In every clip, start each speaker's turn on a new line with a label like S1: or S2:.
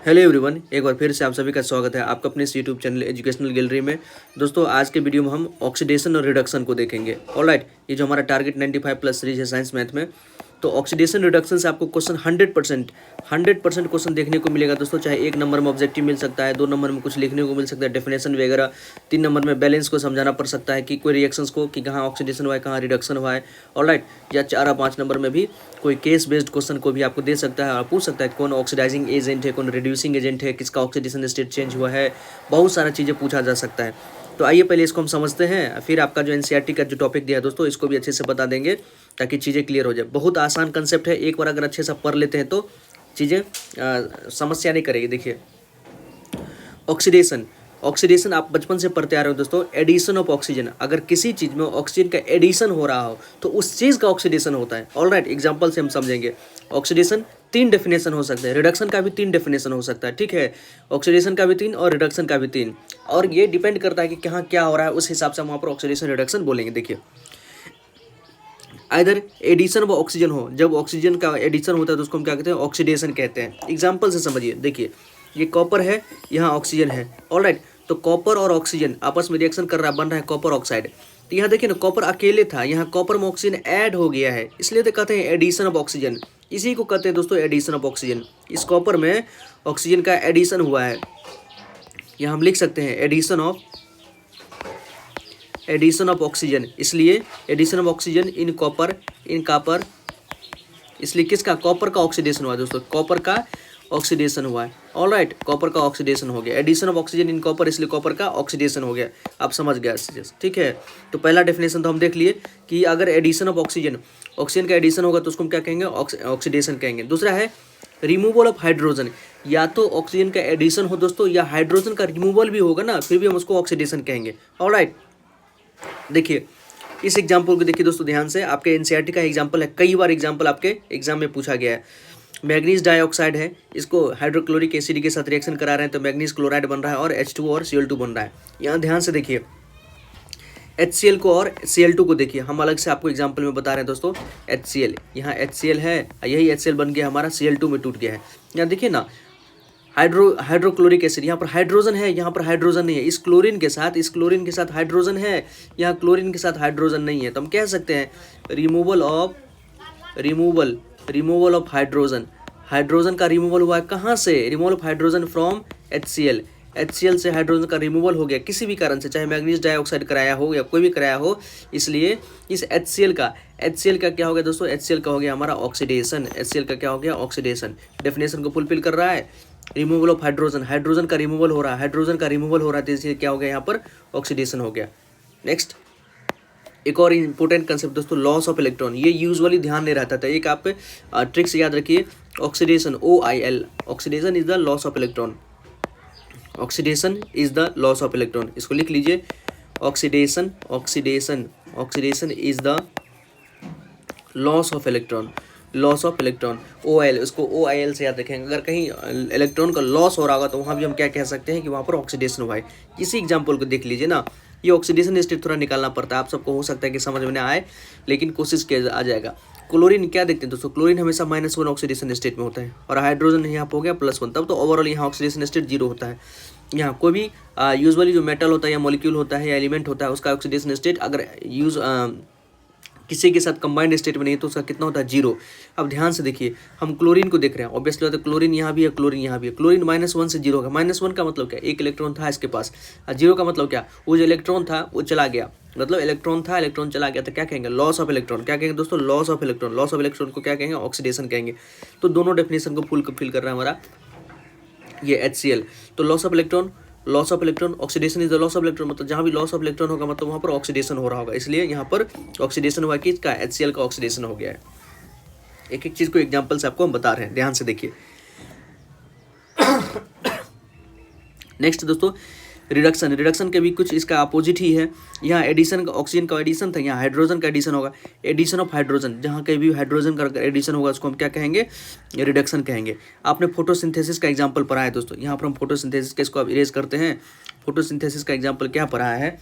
S1: Hello everyone, एक बार फिर से आप सभी का स्वागत है आपका अपने इस यूट्यूब चैनल एजुकेशनल गैलरी में। दोस्तों, आज के वीडियो में हम ऑक्सीडेशन और रिडक्शन को देखेंगे। ऑलराइट, ये जो हमारा टारगेट 95 प्लस सीरीज है साइंस मैथ में, तो ऑक्सीडेशन रिडक्शन से आपको क्वेश्चन 100% क्वेश्चन देखने को मिलेगा दोस्तों। चाहे 1 नंबर में ऑब्जेक्टिव मिल सकता है, 2 नंबर में कुछ लिखने को मिल सकता है, डेफिनेशन वगैरह, 3 नंबर में बैलेंस को समझाना पड़ सकता है कि कोई रिएक्शंस को कि कहाँ ऑक्सीडेशन हुआ है, कहाँ रिडक्शन हुआ है। ऑलराइट, या 4 या 5 नंबर में भी कोई केस बेस्ड क्वेश्चन को भी आपको दे सकता है और पूछ सकता है कौन ऑक्सीडाइजिंग एजेंट है, कौन रिड्यूसिंग एजेंट है, किसका ऑक्सीडेशन स्टेट चेंज हुआ है। बहुत सारा चीज़ें पूछा जा सकता है। तो आइए पहले इसको हम समझते हैं, फिर आपका जो एनसीईआरटी का जो टॉपिक दिया है दोस्तों, इसको भी अच्छे से बता देंगे ताकि चीज़ें क्लियर हो जाए। बहुत आसान कंसेप्ट है, एक बार अगर अच्छे से पढ़ लेते हैं तो चीज़ें समस्या नहीं करेगी। देखिए, ऑक्सीडेशन आप बचपन से पढ़ते आ रहे हो दोस्तों। एडिशन ऑफ ऑक्सीजन, अगर किसी चीज़ में ऑक्सीजन का एडिशन हो रहा हो तो उस चीज़ का ऑक्सीडेशन होता है। ऑलराइट, एग्जांपल से हम समझेंगे। ऑक्सीडेशन 3 डेफिनेशन हो सकते हैं, रिडक्शन का भी 3 डेफिनेशन हो सकता है, ठीक है। ऑक्सीडेशन का भी 3 और रिडक्शन का भी 3, और ये डिपेंड करता है कि कहाँ क्या हो रहा है, उस हिसाब से हम वहाँ पर ऑक्सीडेशन रिडक्शन बोलेंगे। देखिए, इधर एडिशन ऑफ ऑक्सीजन हो, जब ऑक्सीजन का एडिशन होता है तो उसको हम क्या कहते हैं, ऑक्सीडेशन कहते हैं। एग्जाम्पल से समझिए। देखिए, ये कॉपर है, यहाँ ऑक्सीजन है। ऑलराइट, तो कॉपर और ऑक्सीजन आपस में रिएक्शन कर रहा है, बन रहा है कॉपर ऑक्साइड। तो यहाँ देखिए ना, कॉपर अकेले था, यहाँ कॉपर में ऑक्सीजन ऐड हो गया है, इसलिए तो कहते हैं एडिशन ऑफ ऑक्सीजन। इसी को कहते हैं दोस्तों एडिशन ऑफ ऑक्सीजन। इस कॉपर में ऑक्सीजन का एडिशन हुआ है, यहाँ हम लिख सकते हैं एडिशन ऑफ ऑक्सीजन। इसलिए addition of oxygen in copper, इसलिए किसका, कॉपर का ऑक्सीडेशन हुआ है दोस्तों, कॉपर का ऑक्सीडेशन हुआ है। ऑलराइट, कॉपर का ऑक्सीडेशन हो गया, addition of oxygen in copper, इसलिए कॉपर का ऑक्सीडेशन हो गया। आप समझ गया, ठीक है। तो पहला डेफिनेशन तो हम देख लिए कि अगर एडिशन ऑफ ऑक्सीजन का एडिशन होगा तो उसको हम क्या कहेंगे, ऑक्सीडेशन कहेंगे। दूसरा है रिमूवल ऑफ हाइड्रोजन, या तो ऑक्सीजन का एडिशन हो दोस्तों या हाइड्रोजन का रिमूवल भी होगा ना, फिर भी हम उसको ऑक्सीडेशन कहेंगे। ऑलराइट, देखिए इस एग्जाम्पल को देखिए दोस्तों ध्यान से, आपके एनसीईआरटी का एग्जाम्पल है, कई बार एग्जाम्पल आपके एग्जाम में पूछा गया है। मैग्नीज डाइऑक्साइड है, इसको हाइड्रोक्लोरिक एसिड के साथ रिएक्शन करा रहे हैं तो मैग्नीज क्लोराइड बन रहा है और H2 और Cl2 बन रहा है। यहाँ ध्यान से देखिए, HCl को और Cl2 को देखिए, हम अलग से आपको एग्जाम्पल में बता रहे हैं दोस्तों। HCl, यहाँ HCl है, यही HCl बन गया हमारा, Cl2 में टूट गया है। यहाँ देखिए ना, हाइड्रोक्लोरिक एसिड, यहाँ पर हाइड्रोजन है, यहाँ पर हाइड्रोजन नहीं है। इस क्लोरीन के साथ हाइड्रोजन है, यहाँ क्लोरीन के साथ हाइड्रोजन नहीं है। तो हम कह सकते हैं रिमूवल ऑफ हाइड्रोजन। हाइड्रोजन का रिमूवल हुआ है, कहाँ से, removal of hydrogen from HCl से हाइड्रोजन का रिमूवल हो गया किसी भी कारण से, चाहे मैग्नीज डाइऑक्साइड कराया हो या कोई भी कराया हो। इसलिए इस HCl का क्या हो गया दोस्तों, HCl का हो गया हमारा ऑक्सीडेशन। HCl का क्या हो गया, ऑक्सीडेशन। डेफिनेशन को फुलफिल कर रहा है। रिमूवल ऑफ हाइड्रोजन का रिमूवल हो रहा है, तो इसलिए क्या हो गया, यहाँ पर ऑक्सीडेशन हो गया। नेक्स्ट, एक और इंपॉर्टेंट कंसेप्ट दोस्तों, लॉस ऑफ इलेक्ट्रॉन। ये यूजुअली ध्यान नहीं रहता था, एक आप ट्रिक्स याद रखिए। Oxidation, OIL, oxidation is the loss of electron. Oxidation is the loss of electron, इसको लिख लीजिए। Oxidation is the loss of electron. OIL, उसको OIL से याद रखेंगे। अगर कहीं इलेक्ट्रॉन का लॉस हो रहा होगा तो वहाँ भी हम क्या कह सकते हैं कि वहाँ पर ऑक्सीडेशन हुआ है। इसी एग्जाम्पल को देख लीजिए ना, ये ऑक्सीडेशन स्टेट थोड़ा निकालना पड़ता है, आप सबको हो सकता है कि समझ में ना आए, लेकिन कोशिश किया आ जाएगा। क्लोरीन क्या देखते हैं दोस्तों, क्लोरीन हमेशा -1 ऑक्सीडेशन स्टेट में होता है, और हाइड्रोजन यहाँ पर हो गया +1, तब तो ओवरऑल यहाँ ऑक्सीडेशन स्टेट 0 होता है। यहाँ कोई भी यूजुअली जो मेटल होता है या मॉलिक्यूल होता है या एलिमेंट होता है, उसका ऑक्सीडेशन स्टेट अगर किसी के साथ कंबाइंड स्टेट में नहीं तो उसका कितना होता है, 0। अब ध्यान से देखिए, हम क्लोरीन को देख रहे हैं, ऑब्वियसली तो क्लोरीन यहाँ भी है, क्लोरीन यहाँ भी है। क्लोरीन -1 से 0 होगा। -1 का मतलब क्या, एक इलेक्ट्रॉन था इसके पास, और 0 का मतलब क्या, वो जो इलेक्ट्रॉन था वो चला गया, मतलब इलेक्ट्रॉन था, इलेक्ट्रॉन चला गया, तो क्या कहेंगे, लॉस ऑफ इलेक्ट्रॉन। क्या कहेंगे दोस्तों, लॉस ऑफ इलेक्ट्रॉन को क्या कहेंगे, ऑक्सीडेशन कहेंगे। तो दोनों डेफिनेशन को फुल कर रहा है हमारा ये HCl। तो loss of electron, oxidation is the loss of electron, मतलब जहाँ भी लॉस ऑफ इलेक्ट्रॉन होगा मतलब वहाँ पर ऑक्सीडेशन हो रहा होगा, इसलिए यहाँ पर ऑक्सीडेशन हुआ कि इसका HCl का ऑक्सीडेशन हो गया है। एक चीज़ को एग्जाम्पल से आपको हम बता रहे हैं, ध्यान से देखिए। नेक्स्ट दोस्तों, रिडक्शन के भी कुछ इसका अपोजिट ही है। यहाँ एडिशन का, ऑक्सीजन का एडिशन था, यहाँ हाइड्रोजन का एडिशन होगा, एडिशन ऑफ हाइड्रोजन। जहाँ कहीं भी हाइड्रोजन का एडिशन होगा उसको हम क्या कहेंगे, रिडक्शन कहेंगे। आपने फोटोसिंथेसिस का एग्जाम्पल पढ़ा है दोस्तों, यहाँ पर हम फोटोसिंथेसिस का इसको अब इरेज करते हैं। फोटोसिंथेसिस का एग्जाम्पल क्या पढ़ा है,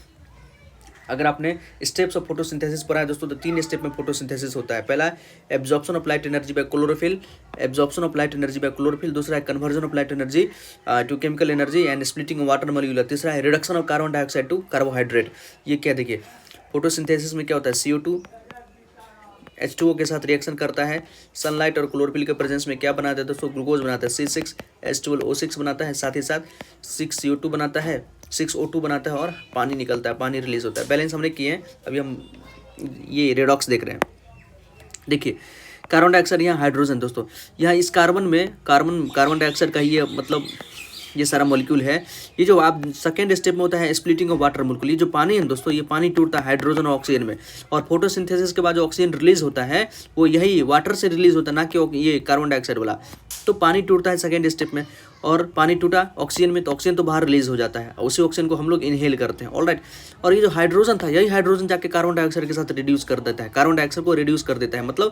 S1: अगर आपने स्टेप्स ऑफ फोटोसिंथेसिस पढ़ा है दोस्तों, तो 3 स्टेप में फोटोसिंथेसिस होता है। पहला absorption of light energy by chlorophyll, absorption of light energy by chlorophyll. दूसरा है conversion of light energy to chemical energy and splitting water molecule. तीसरा है reduction of carbon dioxide to carbohydrate. ये क्या देखिए, फोटोसिंथेसिस में क्या होता है, CO2 H2O के साथ रिएक्शन करता है। सनलाइट और क्लोरोफिल के प्रेजेंस में क्या बनाता है दोस्तों, ग्लूकोज बनाता है, C6H12O6 बनाता है, साथ ही साथ 6CO2 बनाता है, 6O2 बनाता है और पानी निकलता है, पानी रिलीज होता है। बैलेंस हमने किए हैं, अभी हम ये रेडॉक्स देख रहे हैं। देखिए कार्बन डाइऑक्साइड, यहाँ हाइड्रोजन दोस्तों, यहाँ इस कार्बन में कार्बन डाइऑक्साइड का ये मतलब ये सारा मॉलिक्यूल है। ये जो आप सेकेंड स्टेप में होता है स्प्लिटिंग ऑफ वाटर मॉलिक्यूल। ये जो पानी है दोस्तों, ये पानी टूटता है हाइड्रोजन और ऑक्सीजन में, और फोटोसिंथेसिस के बाद जो ऑक्सीजन रिलीज होता है वो यही वाटर से रिलीज होता है, ना कि ये कार्बन डाइऑक्साइड वाला। तो पानी टूटता है सेकेंड स्टेप में, और पानी टूटा ऑक्सीजन में, तो ऑक्सीजन तो बाहर रिलीज हो जाता है, उसी ऑक्सीजन को हम लोग इनहेल करते हैं। ऑलराइट, और ये जो हाइड्रोजन था, यही हाइड्रोजन जाके कार्बन डाइऑक्साइड के साथ रिड्यूस कर देता है, कार्बन डाइऑक्साइड को रिड्यूस कर देता है, मतलब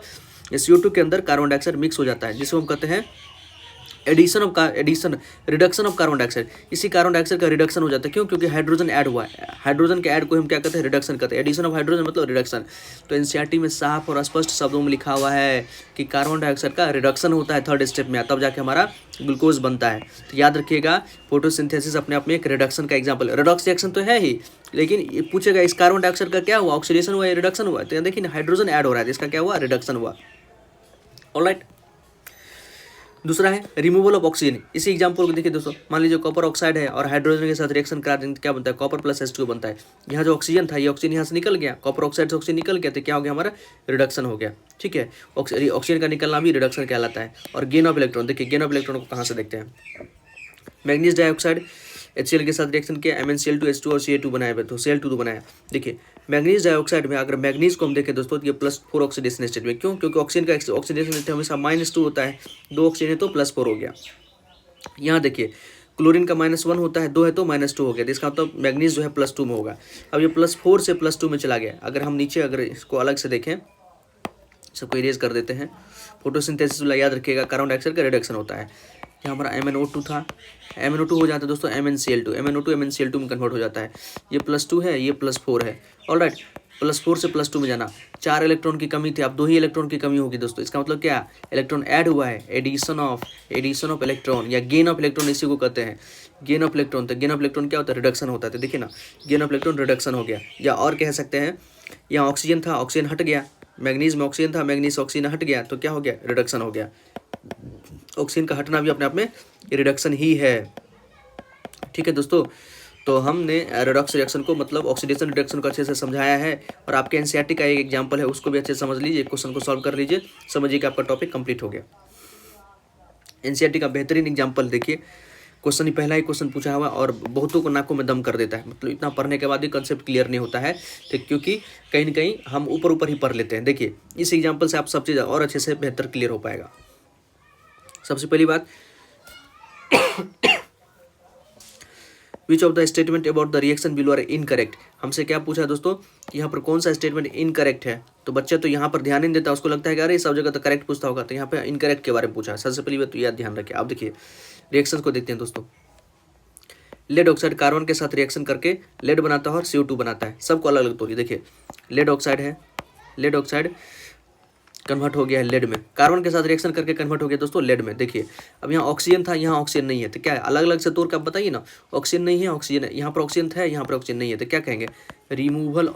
S1: CO2 के अंदर कार्बन डाइऑक्साइड मिक्स हो जाता है, जिसको हम कहते हैं रिडक्शन ऑफ कार्बन डाइऑक्साइड। इसी कार्बन डाइऑक्साइड का रिडक्शन हो जाता है, क्यों? क्योंकि हाइड्रोजन ऐड हुआ है, हाइड्रोजन के ऐड को हम क्या कहते हैं, रिडक्शन कहते हैं। एडिशन ऑफ हाइड्रोजन मतलब रिडक्शन। तो NCERT में साफ और स्पष्ट शब्दों में लिखा हुआ है कि कार्बन डाइऑक्साइड का रिडक्शन होता है थर्ड स्टेप में, तब जाके हमारा ग्लूकोज बनता है। तो याद रखिएगा, फोटोसिंथेसिस अपने आप में एक रिडक्शन का एग्जाम्पल है। रिडॉक्स रिएक्शन तो है ही, लेकिन ये पूछेगा इस कार्बन डाइऑक्साइड का क्या हुआ, ऑक्सीडेशन हुआ या रिडक्शन हुआ? तो देखिए हाइड्रोजन ऐड हो रहा है, इसका क्या हुआ, रिडक्शन हुआ। ऑलराइट, दूसरा है रिमूवल ऑफ ऑक्सीजन। इसी एग्जाम्पल को देखिए दोस्तों, मान लीजिए कॉपर ऑक्साइड है और हाइड्रोजन के साथ रिएक्शन करा देंगे, क्या बनता है, कॉपर प्लस H2 बनता है। यहाँ जो ऑक्सीजन था, ये ऑक्सीजन यहाँ से निकल गया, कॉपर ऑक्साइड से ऑक्सीजन निकल गया, तो क्या हो गया, हमारा रिडक्शन हो गया। ठीक है, ऑक्सीजन का निकलना भी रिडक्शन कहलाता है। और गेन ऑफ इलेक्ट्रॉन, देखिए गेन ऑफ इलेक्ट्रॉन को कहाँ से देखते हैं, मैग्नीज डाइऑक्साइड HCl के साथ रिएक्शन किया, MnCl2 H2 और Ca2 बनाया, तो Cl2 बनाया। देखिए मैग्नीज डाइऑक्साइड में अगर मैग्नीज को हम देखें दोस्तों, तो ये +4 ऑक्सीडेशन स्टेट में, क्यों? क्योंकि ऑक्सीजन का ऑक्सीडेशन स्टेट हमेशा -2 होता है, 2 ऑक्सीजन है तो +4 हो गया। यहाँ देखिए क्लोरीन का -1 होता है, 2 है तो -2 हो गया, तो इसका मतलब मैग्नीज जो है +2 में होगा। अब ये +4 से +2 में चला गया। अगर हम नीचे अगर इसको अलग से देखें, सबको इरेज कर देते हैं। फोटोसिंथेसिस वाला याद रखिएगा, कार्बन डाइऑक्साइड का रिडक्शन होता है। यहाँ हमारा MnO2 था, MnO2 हो जाता है दोस्तों MnCl2, MnO2 MnCl2 में कन्वर्ट हो जाता है। ये +2 है, ये +4 है। ऑलराइट, +4 से +2 में जाना, 4 इलेक्ट्रॉन की कमी थी, अब 2 ही इलेक्ट्रॉन की कमी होगी दोस्तों। इसका मतलब क्या, इलेक्ट्रॉन ऐड हुआ है, एडिशन ऑफ इलेक्ट्रॉन या गेन ऑफ इलेक्ट्रॉन, इसी को कहते हैं गेन ऑफ इलेक्ट्रॉन। तो गेन ऑफ इलेक्ट्रॉन क्या होता है, रिडक्शन होता है। तो देखिए ना, गेन ऑफ इलेक्ट्रॉन रिडक्शन हो गया। या और कह सकते हैं, यहाँ ऑक्सीजन था, ऑक्सीजन हट गया, मैग्नीज में ऑक्सीजन था, मैग्नीज ऑक्सीजन हट गया, तो क्या हो गया, रिडक्शन हो गया। ऑक्सीजन का हटना भी अपने आप में रिडक्शन ही है। ठीक है दोस्तों, तो हमने रिडॉक्स रिएक्शन को मतलब ऑक्सीडेशन रिडक्शन को अच्छे से समझाया है, और आपके NCERT का एक एग्जांपल है, उसको भी अच्छे से समझ लीजिए, क्वेश्चन को सॉल्व कर लीजिए, समझिए कि आपका टॉपिक कंप्लीट हो गया। NCERT का बेहतरीन एग्जांपल देखिए, क्वेश्चन ही पहला ही क्वेश्चन पूछा हुआ और बहुतों को नाकों में दम कर देता है, मतलब इतना पढ़ने के बाद भी कंसेप्ट क्लियर नहीं होता है, ठीक, क्योंकि कहीं ना कहीं हम ऊपर ऊपर ही पढ़ लेते हैं। देखिए इस एग्जाम्पल से आप सब चीज़ और अच्छे से बेहतर क्लियर हो पाएगा। सबसे पहली बात, which of the statement about the reaction below are incorrect. हमसे क्या पूछा दोस्तों, यहाँ पर कौन सा स्टेटमेंट इनकरेक्ट है? तो बच्चा तो यहाँ पर ध्यान नहीं देता, उसको लगता है कि अरे सब जगह तो करेक्ट पूछता होगा, तो यहाँ पे इनकरेक्ट के बारे में पूछा है। सबसे पहली बात तो यह ध्यान रखिए। आप देखिए रिएक्शन को देखते हैं दोस्तों, लेड ऑक्साइड कार्बन के साथ रिएक्शन करके लेड बनाता है और CO2 बनाता है, सबको अलग अलग तोड़िए। देखिए लेड ऑक्साइड है, लेड ऑक्साइड कन्वर्ट हो गया है लेड में, कार्बन के साथ रिएक्शन करके कन्वर्ट हो गया दोस्तों लेड में। देखिए अब यहाँ ऑक्सीजन था, यहाँ ऑक्सीजन नहीं है, तो क्या है, अलग अलग से तोड़ के आप बताइए ना, ऑक्सीजन नहीं है, ऑक्सीजन है, यहाँ पर ऑक्सीजन था, यहाँ पर ऑक्सीजन नहीं है, तो क्या कहेंगे, रिमूवल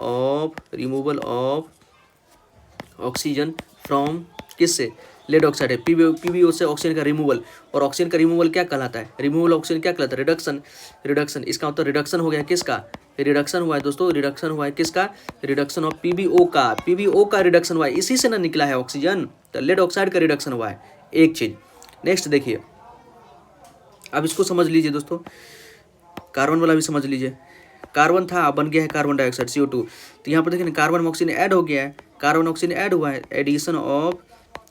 S1: ऑफ ऑक्सीजन फ्रॉम किससे, लेड ऑक्साइड है, PbO से ऑक्सीजन का रिमूवल। और ऑक्सीजन का रिमूवल क्या कहलाता है, रिमूवल ऑक्सीजन क्या कहलाता है, रिडक्शन। इसका मतलब रिडक्शन हो गया किसका, रिडक्शन हुआ है दोस्तों, रिडक्शन हुआ है किसका, रिडक्शन ऑफ PbO का रिडक्शन हुआ है, इसी से ना निकला है ऑक्सीजन, तो लेड ऑक्साइड का रिडक्शन हुआ है। एक चीज नेक्स्ट देखिए, अब इसको समझ लीजिए दोस्तों, कार्बन वाला भी समझ लीजिए। कार्बन था, बन गया है कार्बन डाइऑक्साइड CO2, तो यहाँ पर देखिए कार्बन में ऑक्सीजन ऐड हो गया है, कार्बन ऑक्सीजन ऐड हुआ है,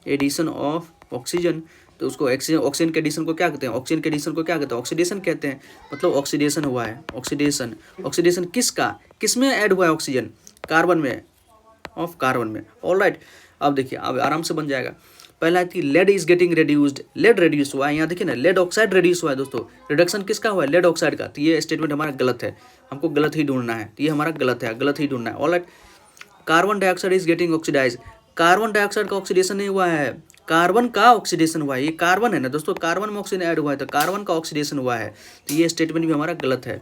S1: एडिशन ऑफ ऑक्सीजन, तो उसको ऑक्सीजन के एडिशन को क्या कहते हैं, ऑक्सीजन के एडिशन को क्या कहते हैं, ऑक्सीडेशन कहते हैं, मतलब ऑक्सीडेशन हुआ है। ऑक्सीडेशन किसका, किसमें ऐड हुआ है ऑक्सीजन, कार्बन में, ऑफ कार्बन में। ऑलराइट, अब देखिए अब आराम से बन जाएगा। पहला है कि lead is getting reduced, lead reduce हुआ है, यहाँ देखिए ना लेड ऑक्साइड रेड्यूस हुआ है दोस्तों, रिडक्शन किसका हुआ है, लेड ऑक्साइड का, तो ये स्टेटमेंट हमारा गलत है। हमको गलत ही ढूंढना है, तो ये हमारा गलत है, गलत ही ढूंढना है। Alright, carbon dioxide is getting oxidise, carbon dioxide का ऑक्सीडेशन नहीं हुआ है, कार्बन का ऑक्सीडेशन हुआ है। ये कार्बन है ना दोस्तों, कार्बन में ऑक्सीजन ऐड हुआ है, तो कार्बन का ऑक्सीडेशन हुआ है, तो ये स्टेटमेंट भी हमारा गलत है।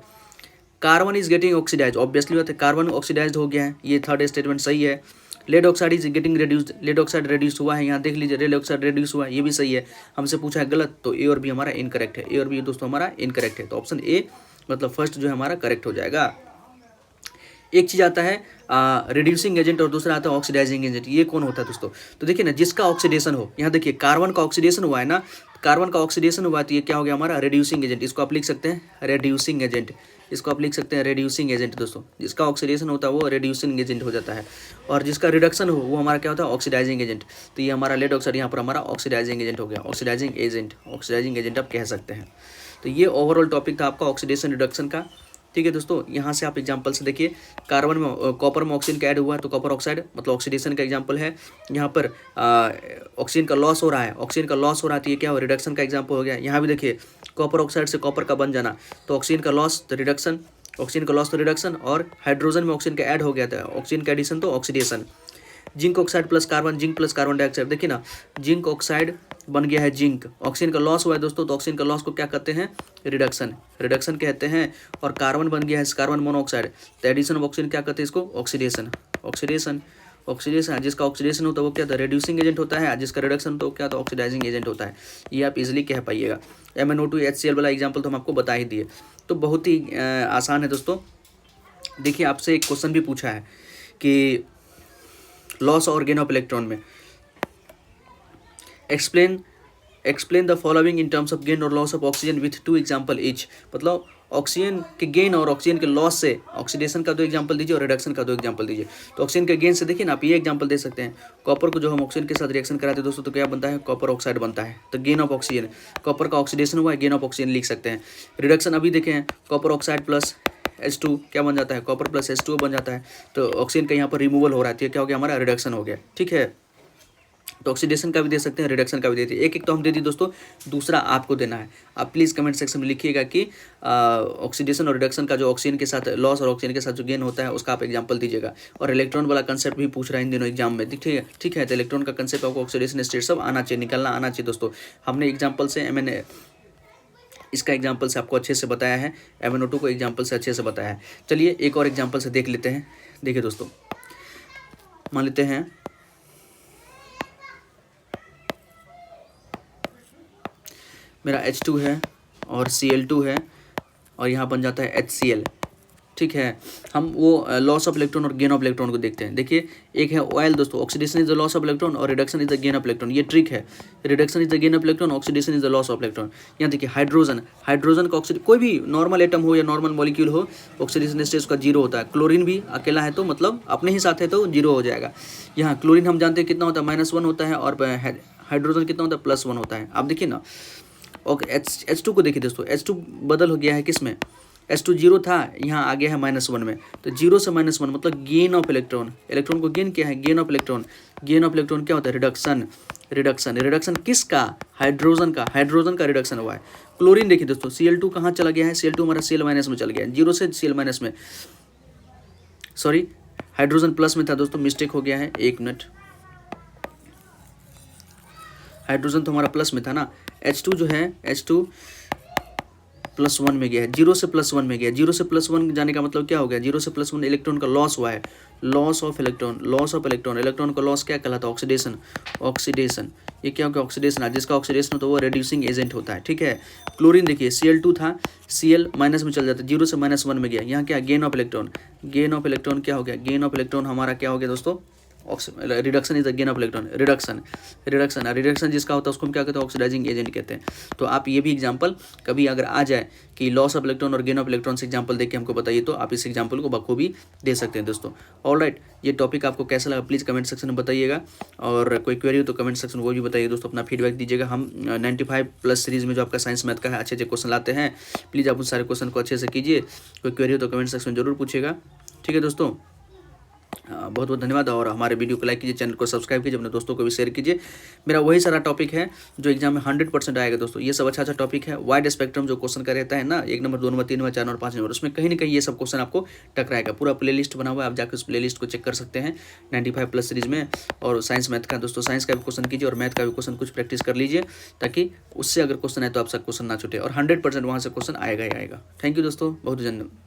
S1: Carbon is getting oxidise, obviously बात है कार्बन ऑक्सीडाइज हो गया है, ये थर्ड स्टेटमेंट सही है। Lead oxide is getting reduced, lead oxide reduce हुआ है, यहाँ देख लीजिए लेड ऑक्साइड रिड्यूस हुआ है, ये भी सही है। हमसे पूछा है गलत, तो ए और बी हमारा इनकरेक्ट है, ए और बी दोस्तों हमारा इनकरेक्ट है, तो ऑप्शन ए मतलब फर्स्ट जो है हमारा करेक्ट हो जाएगा। एक चीज़ आता है रिड्यूसिंग एजेंट और दूसरा आता है ऑक्सीडाइजिंग एजेंट। ये कौन होता है दोस्तों? तो देखिए ना, जिसका ऑक्सीडेशन हो, यहाँ देखिए कार्बन का ऑक्सीडेशन हुआ है ना, कार्बन का ऑक्सीडेशन हुआ है, तो ये क्या हो गया हमारा रिड्यूसिंग एजेंट। इसको आप लिख सकते हैं रिड्यूसिंग एजेंट, इसको आप लिख सकते हैं रिड्यूसिंग एजेंट दोस्तों। जिसका ऑक्सीडेशन होता है वो रिड्यूसिंग एजेंट हो जाता है, और जिसका रिडक्शन हो वो हमारा क्या होता है ऑक्सीडाइजिंग एजेंट। तो ये हमारा लेड ऑक्साइड यहाँ पर हमारा ऑक्सीडाइजिंग एजेंट हो गया, ऑक्सीडाइजिंग एजेंट, ऑक्सीडाइजिंग एजेंट आप कह सकते हैं। तो ये ओवरऑल टॉपिक था आपका ऑक्सीडेशन रिडक्शन का। ठीक है दोस्तों, यहाँ से आप एग्जांपल से देखिए, कार्बन में कॉपर में ऑक्सीजन का ऐड हुआ है, तो कॉपर ऑक्साइड मतलब ऑक्सीडेशन का एग्जांपल है। यहाँ पर ऑक्सीजन का लॉस हो रहा है, ऑक्सीजन का लॉस हो रहा है, तो ये क्या हो रिडक्शन का एग्जांपल हो गया। यहाँ भी देखिए कॉपर ऑक्साइड से कॉपर का बन जाना, तो ऑक्सीजन का लॉस तो रिडक्शन, ऑक्सीजन का लॉस तो रिडक्शन, और हाइड्रोजन में ऑक्सीजन का ऐड हो गया था, ऑक्सीजन का एडिशन तो oxidation. Zinc oxide plus carbon, zinc plus carbon dioxide, देखिए ना जिंक ऑक्साइड बन गया है जिंक, ऑक्सीजन का लॉस हुआ है दोस्तों, तो ऑक्सीजन का लॉस को क्या कहते हैं रिडक्शन, रिडक्शन कहते हैं। और कार्बन बन गया है कार्बन मोनोऑक्साइड, तो एडिशन ऑफ ऑक्सीजन क्या कहते हैं इसको ऑक्सीडेशन, ऑक्सीडेशन, ऑक्सीडेशन। जिसका ऑक्सीडेशन होता है वो क्या होता है रिड्यूसिंग एजेंट होता है, जिसका रिडक्शन होता है वो क्या होता है ऑक्सीडाइजिंग एजेंट होता है। ये आप इजीली कह पाइएगा। MnO2 HCl वाला एग्जाम्पल तो हम आपको बता ही दिए, तो बहुत ही आसान है दोस्तों। देखिए आपसे एक क्वेश्चन भी पूछा है कि लॉस और गेन ऑफ इलेक्ट्रॉन में explain the following in terms of gain और loss of oxygen with 2 example each. मतलब ऑक्सीजन के गेन और ऑक्सीजन के लॉस से ऑक्सीडेशन का 2 एग्जाम्पल दीजिए और रिडक्शन का 2 एग्जाम्पल दीजिए। तो ऑक्सीजन के गेन से देखिए ना, आप ये एग्जाम्पल दे सकते हैं, कॉपर को जो हम ऑक्सीजन के साथ रिएक्शन कराते हैं दोस्तों, तो क्या बनता है कॉपर ऑक्साइड बनता है। तो गेन ऑफ ऑक्सीजन, कॉपर का ऑक्सीडेशन हुआ है, गेन ऑफ ऑक्सीजन लिख सकते हैं। रिडक्शन अभी देखें, कॉपर ऑक्साइड प्लस H2 क्या बन जाता है कॉपर प्लस H2 बन जाता है, तो ऑक्सीजन का यहाँ पर रिमूवल हो रहा है, क्या हो गया हमारा रिडक्शन हो गया। ठीक है, तो ऑक्सीडेशन का भी दे सकते हैं, रिडक्शन का भी देते हैं। एक तो हम दे दी दोस्तों, दूसरा आपको देना है। आप प्लीज़ कमेंट सेक्शन में लिखिएगा कि ऑक्सीडेशन और रिडक्शन का जो ऑक्सीजन के साथ लॉस और ऑक्सीजन के साथ जो गेन होता है उसका आप एग्जांपल दीजिएगा। और इलेक्ट्रॉन वाला कंसेप्ट भी पूछ रहा है इन दिनों एग्जाम में, ठीक है। ठीक है, तो इलेक्ट्रॉन का कंसेप्ट आपको ऑक्सीडेशन स्टेट सब आना चाहिए, निकलना आना चाहिए दोस्तों। हमने एग्जाम्पल से मैंने इसका एग्जाम्पल से आपको अच्छे से बताया है, MnO2 को एग्जाम्पल से अच्छे से बताया है। चलिए एक और एग्जाम्पल से देख लेते हैं। देखिए दोस्तों, मान लेते हैं मेरा H2 है और Cl2 है, और यहाँ बन जाता है HCl। ठीक है, हम वो लॉस ऑफ इलेक्ट्रॉन और गेन ऑफ इलेक्ट्रॉन को देखते हैं। देखिए एक है ऑयल दोस्तों, oxidation is the loss of electron और reduction is the gain of electron. ये ट्रिक है, reduction is the gain of electron, oxidation is the loss of electron. यहाँ देखिए हाइड्रोजन, हाइड्रोजन का ऑक्सीडेशन, कोई भी नॉर्मल एटम हो या नॉर्मल मॉलिक्यूल हो, ऑक्सीडेशन स्टेट उसका जीरो होता है। क्लोरीन भी अकेला है तो मतलब अपने ही साथ है तो जीरो हो जाएगा। यहाँ क्लोरीन हम जानते हैं कितना होता है -1 होता है, और हाइड्रोजन कितना होता है +1 होता है। आप देखिए ना, और H2 को देखिए दोस्तों, H2 बदल हो गया है किस में, H2 जीरो था, यहाँ आ गया है -1 में, तो जीरो से -1 मतलब गेन ऑफ इलेक्ट्रॉन। इलेक्ट्रॉन को गेन क्या है, gain of electron. Gain of electron क्या होता है रिडक्शन, रिडक्शन, रिडक्शन किसका हाइड्रोजन का, हाइड्रोजन का रिडक्शन हुआ है। क्लोरीन देखिए दोस्तों, Cl2 कहाँ चला गया है, Cl2 हमारा Cl- में चल गया है, जीरो से Cl- में, सॉरी हाइड्रोजन प्लस में था दोस्तों, मिस्टेक हो गया है, 1 मिनट। हाइड्रोजन तो हमारा प्लस में था ना, H2 जो है H2 +1 में गया है, जीरो से +1 में गया। जीरो से +1 जाने का मतलब क्या हो गया, जीरो से +1 इलेक्ट्रॉन का लॉस हुआ है, loss of electron, loss of electron. Electron का लॉस क्या कहलाता है ऑक्सीडेशन, ऑक्सीडेशन। ये क्या हो गया ऑक्सीडेशन, जिसका ऑक्सीडेशन होता है वो रिड्यूसिंग एजेंट होता है। ठीक है, क्लोरीन देखिए Cl2 था, Cl- में चल जाता है, जीरो से -1 में गया। यहाँ क्या gain of electron, gain of electron क्या हो गया, गेन ऑफ इलेक्ट्रॉन हमारा क्या हो गया दोस्तों, reduction is the gain of electron, reduction, reduction, reduction जिसका होता है उसको हम क्या कहते हैं ऑक्सीडाइजिंग एजेंट कहते हैं। तो आप ये भी एग्जांपल कभी अगर आ जाए कि लॉस ऑफ इलेक्ट्रॉन और गेन ऑफ इलेक्ट्रॉन से एग्जांपल देख के हमको बताइए, तो आप इस एग्जांपल को बखूबी दे सकते हैं दोस्तों। ऑलराइट, ये टॉपिक आपको कैसा लगा प्लीज़ कमेंट सेक्शन में बताइएगा, और कोई क्वेरी हो तो कमेंट सेक्शन में वो भी बताइए दोस्तों, अपना फीडबैक दीजिएगा। हम 95+ सीरीज़ में जो आपका साइंस मैथ का है अच्छे अच्छे क्वेश्चन लाते हैं, प्लीज़ आप उन सारे क्वेश्चन को अच्छे से कीजिए। कोई क्वेरी हो तो कमेंट सेक्शन में जरूर पूछिएगा। ठीक है दोस्तों, बहुत बहुत धन्यवाद। और हमारे वीडियो को लाइक कीजिए, चैनल को सब्सक्राइब कीजिए, अपने दोस्तों को भी शेयर कीजिए। मेरा वही सारा टॉपिक है जो एग्जाम में 100% आएगा दोस्तों। ये सब अच्छा टॉपिक है। वाइड स्पेक्ट्रम जो क्वेश्चन का रहता है ना, 1 number, 2 number, 3 number, 4 number, 5 number, उसमें कहीं ना कहीं ये सब क्वेश्चन आपको टकराएगा। पूरा प्लेलिस्ट बना हुआ है, आप जाकर उस प्लेलिस्ट को चेक कर सकते हैं 95+ सीरीज में। और साइंस मैथ का दोस्तों, साइंस का भी क्वेश्चन कीजिए और मैथ का भी क्वेश्चन कुछ प्रैक्टिस कर लीजिए, ताकि उससे अगर क्वेश्चन आए तो आपसे क्वेश्चन ना छूटे। और 100% वहाँ से क्वेश्चन आएगा ही आएगा। थैंक यू दोस्तों, बहुत धन्यवाद।